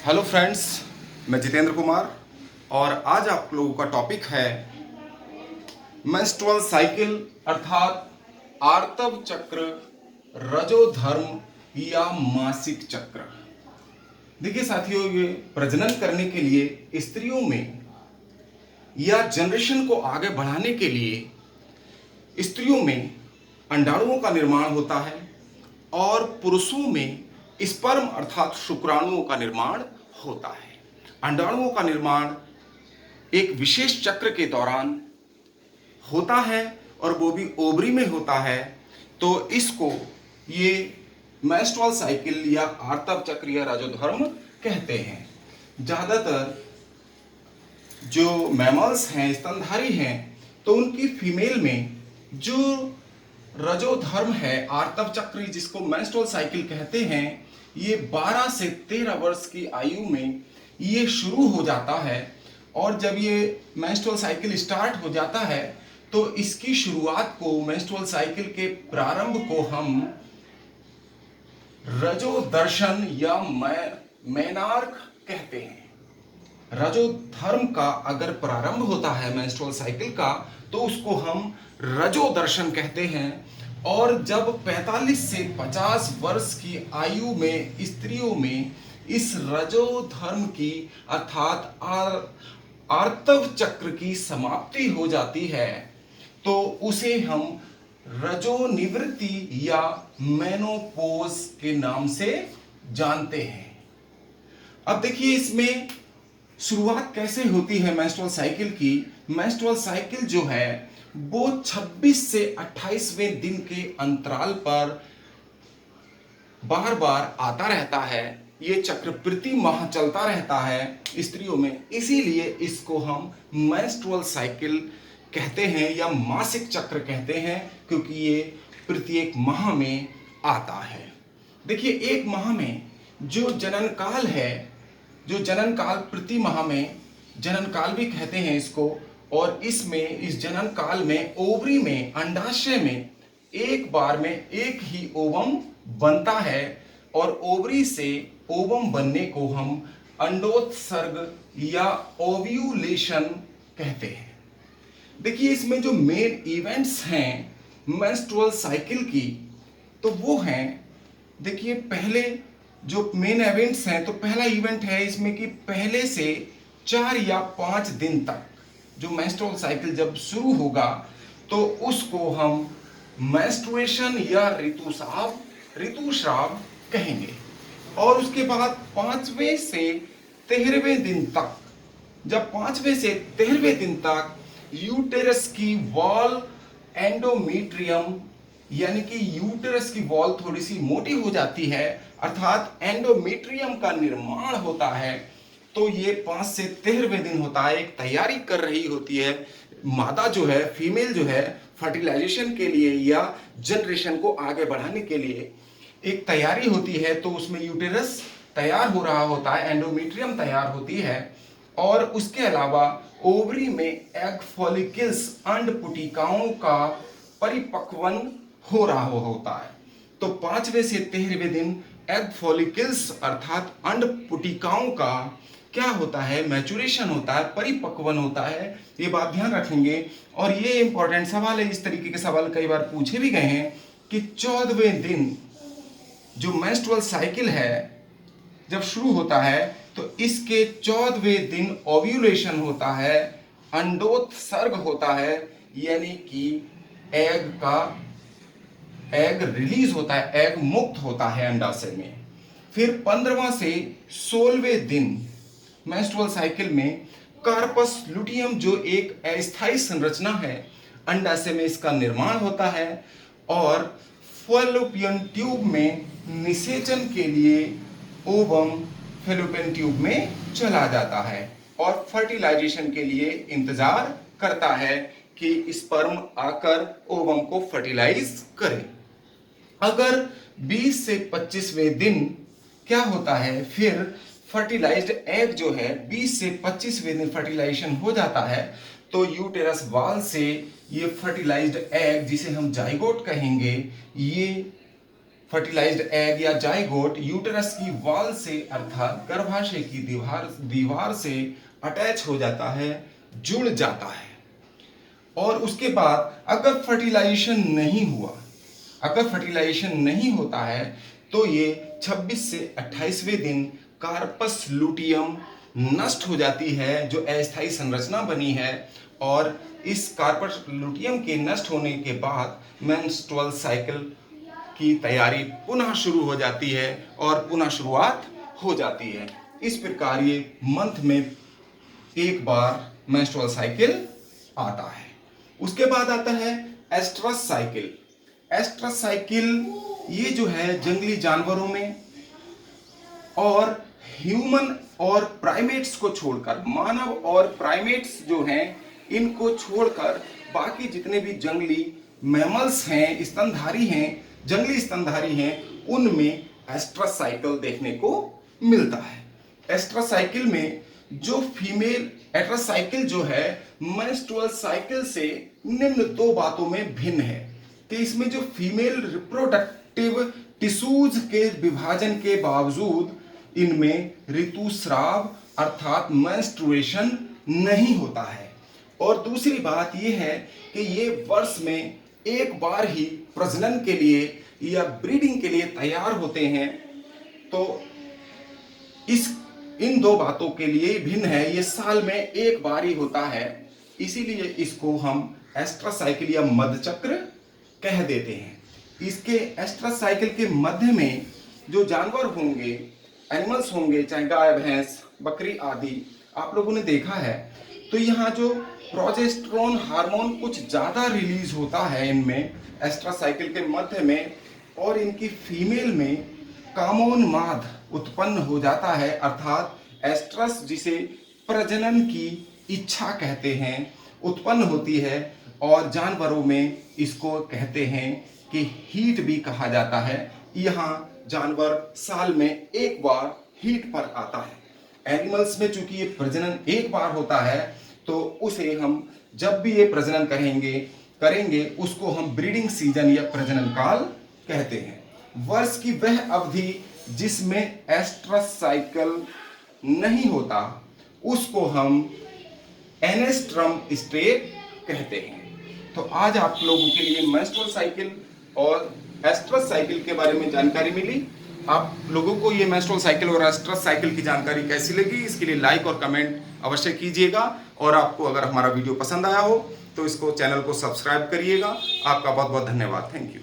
Hello friends, मैं जितेंद्र कुमार और आज आप लोगों का टॉपिक है मेंस्ट्रुअल साइकिल अर्थात आर्तव चक्र, रजोधर्म या मासिक चक्र। देखिए साथियों, ये प्रजनन करने के लिए स्त्रियों में या जनरेशन को आगे बढ़ाने के लिए स्त्रियों में अंडाणुओं का निर्माण होता है और पुरुषों में स्पर्म अर्थात शुक्राणुओं का निर्माण होता है। अंडाणुओं का निर्माण एक विशेष चक्र के दौरान होता है और वो भी ओवरी में होता है। तो इसको ये मेंस्ट्रुअल साइकिल या आर्तव चक्र या रजोधर्म कहते हैं। ज़्यादातर जो मैमल्स हैं, स्तनधारी हैं, तो उनकी फीमेल में जो रजोधर्म है, आर्तव चक्र जिसको मेंस्ट्रुअल साइकिल कहते हैं, ये 12 से 13 वर्ष की आयु में ये शुरू हो जाता है। और जब ये मेंस्ट्रुअल साइकिल स्टार्ट हो जाता है तो इसकी शुरुआत को, मेंस्ट्रुअल साइकिल के प्रारंभ को हम रजोदर्शन या मेनार्क कहते हैं। रजोधर्म का अगर प्रारंभ होता है मेंस्ट्रुअल साइकिल का तो उसको हम रजोदर्शन कहते हैं। और जब 45 से 50 वर्ष की आयु में स्त्रियों में इस रजोधर्म की अर्थात आर्तव चक्र की समाप्ति हो जाती है तो उसे हम रजोनिवृत्ति या मेनोपोज के नाम से जानते हैं। अब देखिए इसमें शुरुआत कैसे होती है मेंस्ट्रुअल साइकिल की। मेंस्ट्रुअल साइकिल जो है वो 26 से 28वें दिन के अंतराल पर बार बार आता रहता है। ये चक्र प्रति माह चलता रहता है स्त्रियों में, इसीलिए इसको हम मेंस्ट्रुअल साइकिल कहते हैं या मासिक चक्र कहते हैं, क्योंकि ये प्रत्येक माह में आता है। देखिए एक माह में जो जनन काल है, जो जनन काल प्रति माह में जनन काल भी कहते हैं इसको, और इसमें इस जनन काल में ओवरी में, अंडाशय में एक बार में एक ही ओवम बनता है और ओवरी से ओवम बनने को हम अंडोत्सर्ग या ओव्यूलेशन कहते हैं। देखिए इसमें जो मेन इवेंट्स हैं मेंस्ट्रुअल साइकिल की तो वो हैं, देखिए पहले जो मेन इवेंट्स हैं, तो पहला इवेंट है इसमें कि पहले से 4 या 5 दिन तक जो मेंस्ट्रुअल साइकिल जब शुरू होगा तो उसको हम मेंस्ट्रुएशन या ऋतुस्राव कहेंगे। और उसके बाद 5वें से 13वें दिन तक, जब 5वें से 13वें दिन तक यूटेरस की वॉल, एंडोमेट्रियम यानी कि यूटेरस की वॉल थोड़ी सी मोटी हो जाती है अर्थात एंडोमेट्रियम का निर्माण होता है। तो ये 5 से 13वें दिन होता है, एक तैयारी कर रही होती है मादा जो है, फीमेल जो है, फर्टिलाइजेशन के लिए या जनरेशन को आगे बढ़ाने के लिए एक तैयारी होती है। तो उसमें यूटेरस तैयार हो रहा होता है, एंडोमेट्रियम तैयार होती है, और उसके अलावा ओवरी में एग फॉलिकल्स, अंड पुटिकाओं का परिपक्वन हो रहा होता है। तो 5वें से 13वें दिन एग फॉलिकल्स अर्थात अंड पुटिकाओं का क्या होता है, मैचुरेशन होता है, परिपक्वन होता है। ये बात ध्यान रखेंगे और ये इंपॉर्टेंट सवाल है। इस तरीके के सवाल कई बार पूछे भी गए हैं कि 14वें दिन जो मेंस्ट्रुअल साइकिल है जब शुरू होता है तो इसके 14वें दिन ओव्यूलेशन होता है, अंडोत्सर्ग होता है, यानी कि एग रिलीज होता है, एग मुक्त होता है अंडाशय में। फिर 15वां से 16वें दिन मेंस्ट्रुअल साइकिल में कार्पस लुटियम जो एक अस्थायी संरचना है अंडाशय में, इसका निर्माण होता है और फैलोपियन ट्यूब में निषेचन के लिए ओवम फैलोपियन ट्यूब में चला जाता है और फर्टिलाइजेशन के लिए इंतजार करता है कि स्पर्म आकर ओवम को फर्टिलाइज करे। अगर 20 से 25वें दिन क्या होता है, फिर फर्टिलाइज्ड एग जो है 20 से 25वें दिन फर्टिलाइजेशन हो जाता है तो यूटेरस वॉल से ये फर्टिलाइज्ड एग, जिसे हम जाइगोट कहेंगे, ये फर्टिलाइज्ड एग या जाइगोट यूटेरस की वॉल से अर्थात गर्भाशय की दीवार से अटैच हो जाता है, जुड़ जाता है। और उसके बाद अगर फर्टिलाइजेशन नहीं होता है तो ये 26 से 28वें दिन कार्पस लुटियम नष्ट हो जाती है, जो अस्थायी संरचना बनी है। और इस कार्पस लुटियम के नष्ट होने के बाद मेंस्ट्रुअल साइकिल की तैयारी पुनः शुरू हो जाती है और पुनः शुरुआत हो जाती है। इस प्रकार ये मंथ में एक बार मेंस्ट्रुअल साइकिल आता है। उसके बाद आता है एस्ट्रस साइकिल। एस्ट्रस साइकिल ये जो है जंगली जानवरों में और ह्यूमन और प्राइमेट्स को छोड़कर, मानव और प्राइमेट्स जो हैं इनको छोड़कर बाकी जितने भी जंगली मैमल्स हैं, स्तनधारी हैं, जंगली स्तनधारी हैं, उनमें एस्ट्रस साइकिल देखने को मिलता है। एस्ट्रस साइकिल में जो फीमेल एस्ट्रस साइकिल जो है मेंस्ट्रुअल साइकिल से निम्न दो बातों में भिन्न है कि इसमें जो फीमेल रिप्रोडक्टिव टिश्यूज के विभाजन के बावजूद इनमें ऋतुस्राव अर्थात मेंस्ट्रुएशन नहीं होता है। और दूसरी बात यह है कि ये वर्ष में एक बार ही प्रजनन के लिए या ब्रीडिंग के लिए तैयार होते हैं। तो इन दो बातों के लिए भिन्न है, ये साल में एक बार ही होता है, इसीलिए इसको हम एस्ट्रस साइकिल या मध्यचक्र कह देते हैं। इसके एस्ट्रस साइकिल के मध्य में जो जानवर होंगे, एनिमल्स होंगे, चाहे गाय, भैंस, बकरी आदि आप लोगों ने देखा है, तो यहाँ जो प्रोजेस्टेरोन हार्मोन कुछ ज़्यादा रिलीज होता है इनमें एस्ट्रस साइकिल के मध्य में, और इनकी फीमेल में कामोन्माद उत्पन्न हो जाता है, अर्थात एस्ट्रस जिसे प्रजनन की इच्छा कहते हैं उत्पन्न होती है। और जानवरों में इसको कहते हैं कि हीट भी कहा जाता है। यहाँ जानवर साल में एक बार हीट पर आता है। एनिमल्स में चूंकि ये प्रजनन एक बार होता है तो उसे हम जब भी ये प्रजनन करेंगे उसको हम ब्रीडिंग सीजन या प्रजनन काल कहते हैं। वर्ष की वह अवधि जिसमें एस्ट्रस साइकिल नहीं होता उसको हम एनेस्ट्रम स्टेट कहते हैं। तो आज आप लोगों के लिए मेंस्ट्रुअल साइकिल और एस्ट्रस साइकिल के बारे में जानकारी मिली। आप लोगों को ये मेंस्ट्रुअल साइकिल और एस्ट्रस साइकिल की जानकारी कैसी लगी, इसके लिए लाइक और कमेंट अवश्य कीजिएगा। और आपको अगर हमारा वीडियो पसंद आया हो तो इसको चैनल को सब्सक्राइब करिएगा। आपका बहुत बहुत धन्यवाद। Thank you.